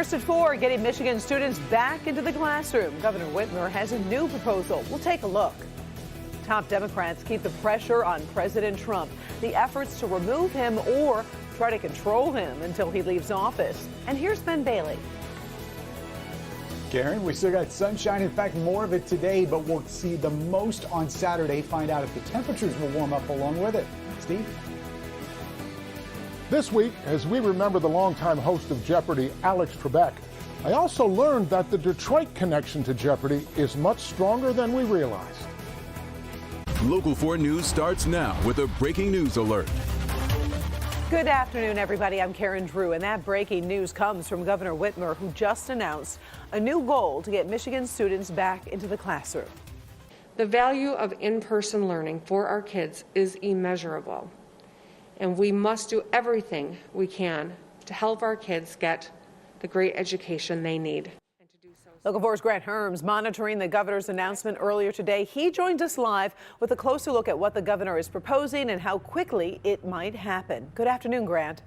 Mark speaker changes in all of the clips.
Speaker 1: First at 4, getting Michigan students back into the classroom. Governor Whitmer has a new proposal. We'll take a look. Top Democrats keep the pressure on President Trump. The efforts to remove him or try to control him until he leaves office. And here's Ben Bailey.
Speaker 2: Karen, we still got sunshine. In fact, more of it today, but we'll see the most on Saturday. Find out if the temperatures will warm up along with it. Steve?
Speaker 3: This week, as we remember the longtime host of Jeopardy, Alex Trebek, I also learned that the Detroit connection to Jeopardy is much stronger than we realized.
Speaker 4: Local 4 News starts now with a breaking news alert.
Speaker 1: Good afternoon, everybody. I'm Karen Drew, and that breaking news comes from Governor Whitmer, who just announced a new goal to get Michigan students back into the classroom.
Speaker 5: The value of in-person learning for our kids is immeasurable, and we must do everything we can to help our kids get the great education they need.
Speaker 1: Local 4's Grant Herms monitoring the governor's announcement earlier today. He joins us live with a closer look at what the governor is proposing and how quickly it might happen. Good afternoon, Grant.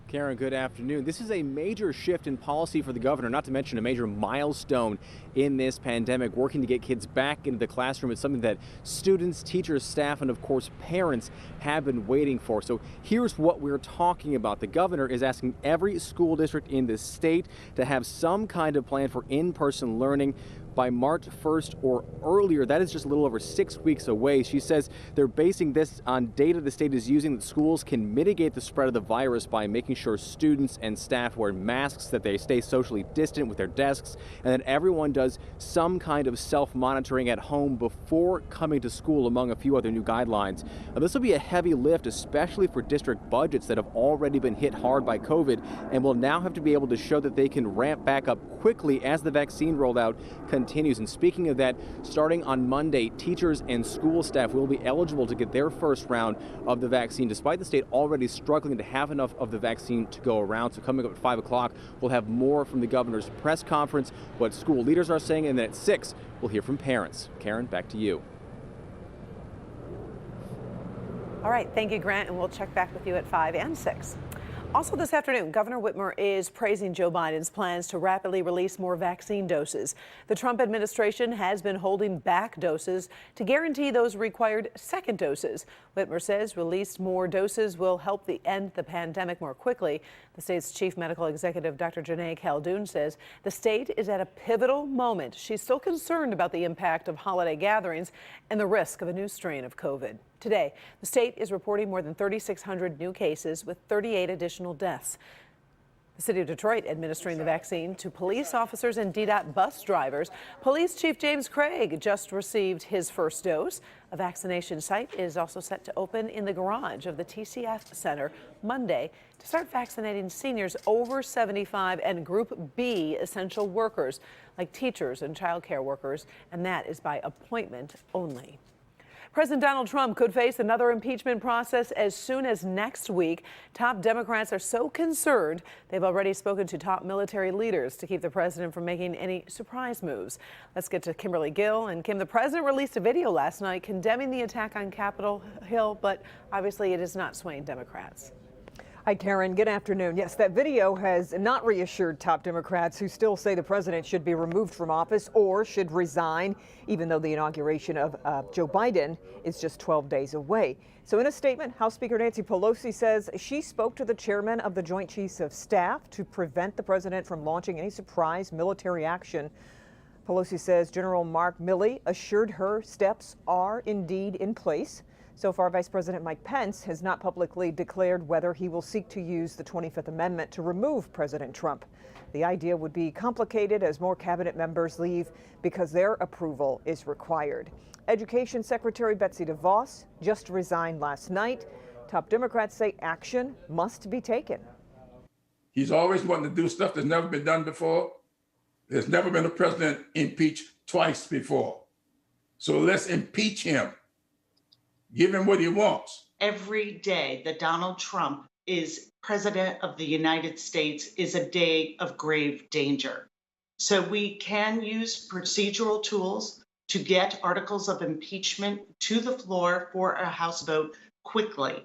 Speaker 6: Karen, good afternoon. This is a major shift in policy for the governor, not to mention a major milestone in this pandemic. Working to get kids back into the classroom is something that students, teachers, staff, and of course parents have been waiting for. So here's what we're talking about. The governor is asking every school district in the state to have some kind of plan for in-person learning by March 1st or earlier. That is just a little over 6 weeks away. She says they're basing this on data the state is using that schools can mitigate the spread of the virus by making sure students and staff wear masks, that they stay socially distant with their desks, and that everyone does some kind of self-monitoring at home before coming to school, among a few other new guidelines. Now, this will be a heavy lift, especially for district budgets that have already been hit hard by COVID and will now have to be able to show that they can ramp back up quickly as the vaccine rollout continues. And speaking of that, starting on Monday, teachers and school staff will be eligible to get their first round of the vaccine, despite the state already struggling to have enough of the vaccine to go around. So coming up at 5 o'clock, we'll have more from the governor's press conference, what school leaders are saying, and then at 6, we'll hear from parents. Karen, back to you.
Speaker 1: All right, thank you, Grant, and we'll check back with you at 5 and 6. Also this afternoon, Governor Whitmer is praising Joe Biden's plans to rapidly release more vaccine doses. The Trump administration has been holding back doses to guarantee those required second doses. Whitmer says released more doses will help end the pandemic more quickly. The state's chief medical executive, Dr. Janae Caldoun, says the state is at a pivotal moment. She's still concerned about the impact of holiday gatherings and the risk of a new strain of COVID. Today, the state is reporting more than 3,600 new cases with 38 additional deaths. The city of Detroit administering the vaccine to police officers and DDOT bus drivers. Police Chief James Craig just received his first dose. A vaccination site is also set to open in the garage of the TCF Center Monday to start vaccinating seniors over 75 and Group B essential workers like teachers and child care workers, and that is by appointment only. President Donald Trump could face another impeachment process as soon as next week. Top Democrats are so concerned they've already spoken to top military leaders to keep the president from making any surprise moves. Let's get to Kimberly Gill. And Kim, the president released a video last night condemning the attack on Capitol Hill, but obviously it is not swaying Democrats.
Speaker 7: Hi, Karen. Good afternoon. Yes, that video has not reassured top Democrats who still say the president should be removed from office or should resign, even though the inauguration of Joe Biden is just 12 days away. So in a statement, House Speaker Nancy Pelosi says she spoke to the chairman of the Joint Chiefs of Staff to prevent the president from launching any surprise military action. Pelosi says General Mark Milley assured her steps are indeed in place. So far, Vice President Mike Pence has not publicly declared whether he will seek to use the 25th Amendment to remove President Trump. The idea would be complicated as more cabinet members leave because their approval is required. Education Secretary Betsy DeVos just resigned last night. Top Democrats say action must be taken.
Speaker 8: He's always wanted to do stuff that's never been done before. There's never been a president impeached twice before. So let's impeach him. Give him what he wants.
Speaker 9: Every day that Donald Trump is president of the United States is a day of grave danger. So we can use procedural tools to get articles of impeachment to the floor for a House vote quickly.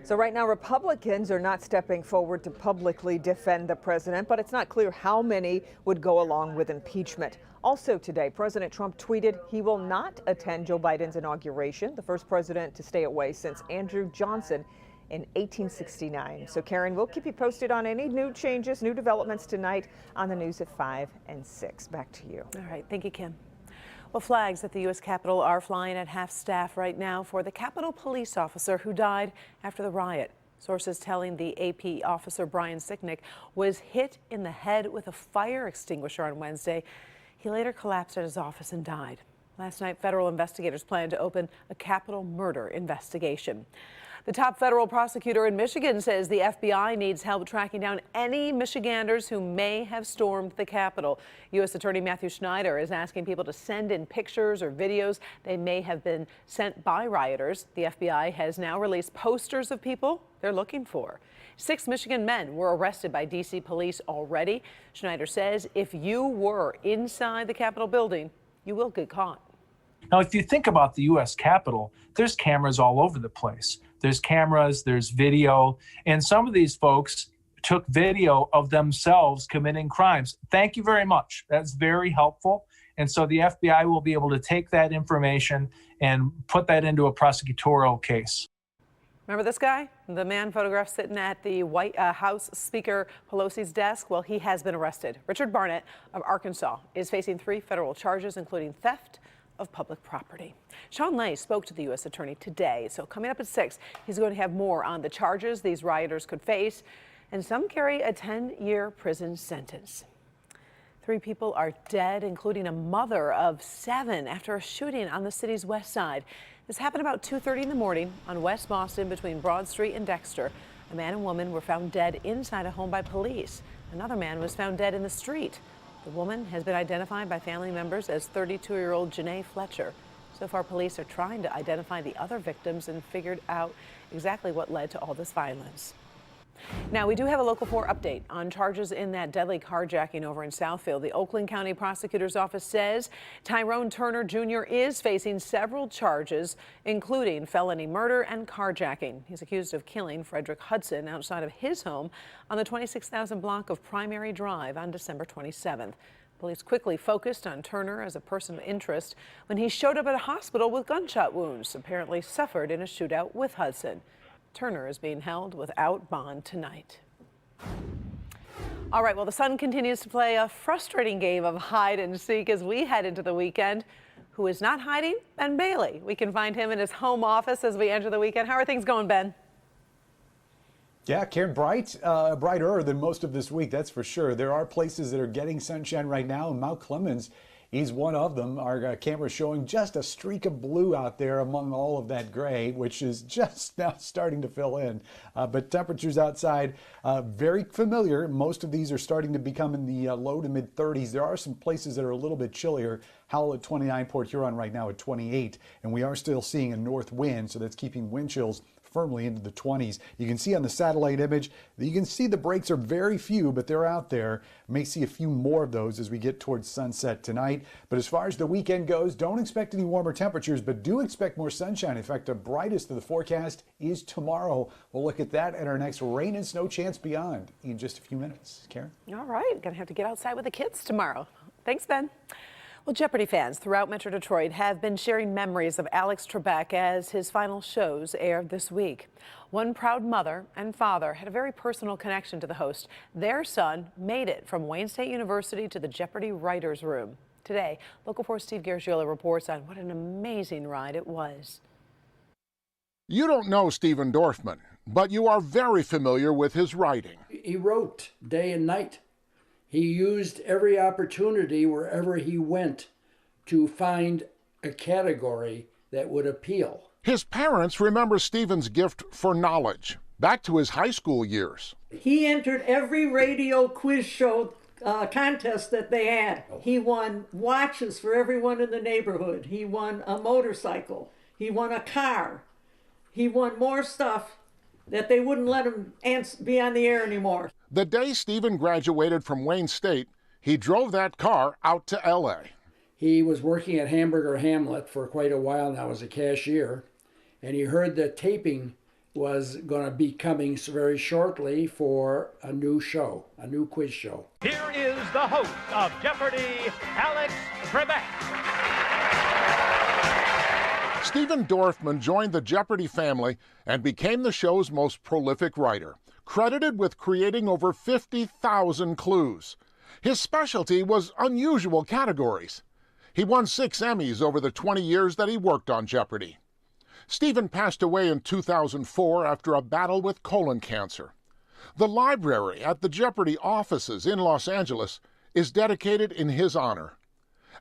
Speaker 7: So right now, Republicans are not stepping forward to publicly defend the president, but it's not clear how many would go along with impeachment. Also today, President Trump tweeted he will not attend Joe Biden's inauguration, the first president to stay away since Andrew Johnson in 1869. So Karen, we'll keep you posted on any new changes, new developments tonight on the news at 5 and 6. Back to you.
Speaker 1: All right. Thank you, Kim. Well, flags at the U.S. Capitol are flying at half staff right now for the Capitol police officer who died after the riot. Sources telling the AP officer Brian Sicknick was hit in the head with a fire extinguisher on Wednesday. He later collapsed at his office and died. Last night, federal investigators planned to open a Capitol murder investigation. The top federal prosecutor in Michigan says the FBI needs help tracking down any Michiganders who may have stormed the Capitol. U.S. Attorney Matthew Schneider is asking people to send in pictures or videos they may have been sent by rioters. The FBI has now released posters of people they're looking for. 6 Michigan men were arrested by D.C. police already. Schneider says if you were inside the Capitol building, you will get caught.
Speaker 10: Now, if you think about the U.S. Capitol, there's cameras all over the place. There's cameras, there's video, and some of these folks took video of themselves committing crimes. Thank you very much. That's very helpful. And so the FBI will be able to take that information and put that into a prosecutorial case.
Speaker 1: Remember this guy? The man photographed sitting at the White House Speaker Pelosi's desk? Well, he has been arrested. Richard Barnett of Arkansas is facing 3 federal charges, including theft of public property. Sean Lay spoke to the U.S. Attorney today. So coming up at 6, he's going to have more on the charges these rioters could face, and some carry a 10-year prison sentence. 3 people are dead, including a mother of 7 after a shooting on the city's west side. This happened about 2:30 in the morning on West Boston between Broad Street and Dexter. A man and woman were found dead inside a home by police. Another man was found dead in the street. The woman has been identified by family members as 32-year-old Janae Fletcher. So far, police are trying to identify the other victims and figured out exactly what led to all this violence. Now, we do have a Local 4 update on charges in that deadly carjacking over in Southfield. The Oakland County Prosecutor's Office says Tyrone Turner Jr. is facing several charges, including felony murder and carjacking. He's accused of killing Frederick Hudson outside of his home on the 26,000 block of Primary Drive on December 27th. Police quickly focused on Turner as a person of interest when he showed up at a hospital with gunshot wounds, apparently suffered in a shootout with Hudson. Turner is being held without bond tonight. All right, well, the Sun continues to play a frustrating game of hide and seek as we head into the weekend. Who is not hiding? Ben Bailey. We can find him in his home office as we enter the weekend. How are things going, Ben?
Speaker 2: Yeah, Karen, brighter than most of this week, that's for sure. There are places that are getting sunshine right now, and Mount Clemens is one of them. Our camera showing just a streak of blue out there among all of that gray, which is just now starting to fill in. But temperatures outside, very familiar. Most of these are starting to become in the low to mid 30s. There are some places that are a little bit chillier. Howell at 29, Port Huron right now at 28. And we are still seeing a north wind, so that's keeping wind chills firmly into the 20s. You can see on the satellite image, you can see the breaks are very few, but they're out there. May see a few more of those as we get towards sunset tonight. But as far as the weekend goes, don't expect any warmer temperatures, but do expect more sunshine. In fact, the brightest of the forecast is tomorrow. We'll look at that at our next rain and snow chance beyond in just a few minutes. Karen?
Speaker 1: All right, gonna have to get outside with the kids tomorrow. Thanks, Ben. Well, Jeopardy fans throughout Metro Detroit have been sharing memories of Alex Trebek as his final shows aired this week. One proud mother and father had a very personal connection to the host. Their son made it from Wayne State University to the Jeopardy writers' room. Today, Local 4 Steve Garagiola reports on what an amazing ride it was.
Speaker 3: You don't know Stephen Dorfman, but you are very familiar with his writing.
Speaker 11: He wrote day and night. He used every opportunity wherever he went to find a category that would appeal.
Speaker 3: His parents remember Stephen's gift for knowledge, back to his high school years.
Speaker 12: He entered every radio quiz show contest that they had. He won watches for everyone in the neighborhood. He won a motorcycle. He won a car. He won more stuff that they wouldn't let him be on the air anymore.
Speaker 3: The day Stephen graduated from Wayne State, he drove that car out to L.A.
Speaker 11: He was working at Hamburger Hamlet for quite a while now as a cashier, and he heard the taping was going to be coming very shortly for a new show, a new quiz show.
Speaker 13: Here is the host of Jeopardy, Alex Trebek.
Speaker 3: Stephen Dorfman joined the Jeopardy family and became the show's most prolific writer, credited with creating over 50,000 clues. His specialty was unusual categories. He won 6 Emmys over the 20 years that he worked on Jeopardy! Stephen passed away in 2004 after a battle with colon cancer. The library at the Jeopardy! Offices in Los Angeles is dedicated in his honor.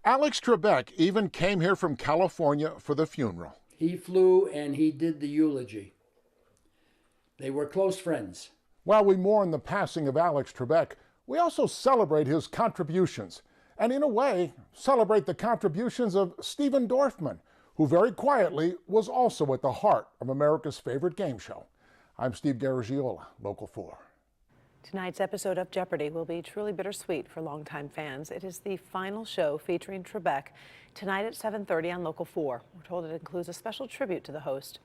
Speaker 3: Alex Trebek even came here from California for the funeral.
Speaker 11: He flew and he did the eulogy. They were close friends.
Speaker 3: While we mourn the passing of Alex Trebek, we also celebrate his contributions, and in a way, celebrate the contributions of Stephen Dorfman, who very quietly was also at the heart of America's favorite game show. I'm Steve Garagiola, Local 4.
Speaker 1: Tonight's episode of Jeopardy! Will be truly bittersweet for longtime fans. It is the final show featuring Trebek tonight at 7:30 on Local 4. We're told it includes a special tribute to the host.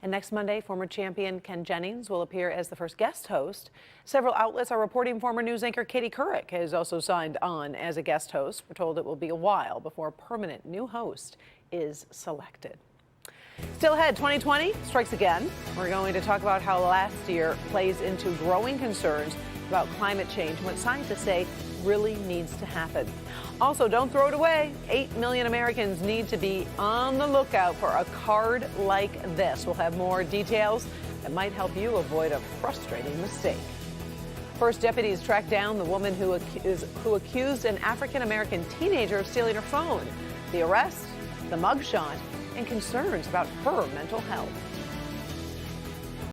Speaker 1: And next Monday, former champion Ken Jennings will appear as the first guest host. Several outlets are reporting former news anchor Katie Couric has also signed on as a guest host. We're told it will be a while before a permanent new host is selected. Still ahead, 2020 strikes again. We're going to talk about how last year plays into growing concerns about climate change and what scientists say really needs to happen. Also, don't throw it away. 8 million Americans need to be on the lookout for a card like this. We'll have more details that might help you avoid a frustrating mistake. First, deputies tracked down the woman who accused an African-American teenager of stealing her phone. The arrest, the mugshot, and concerns about her mental health.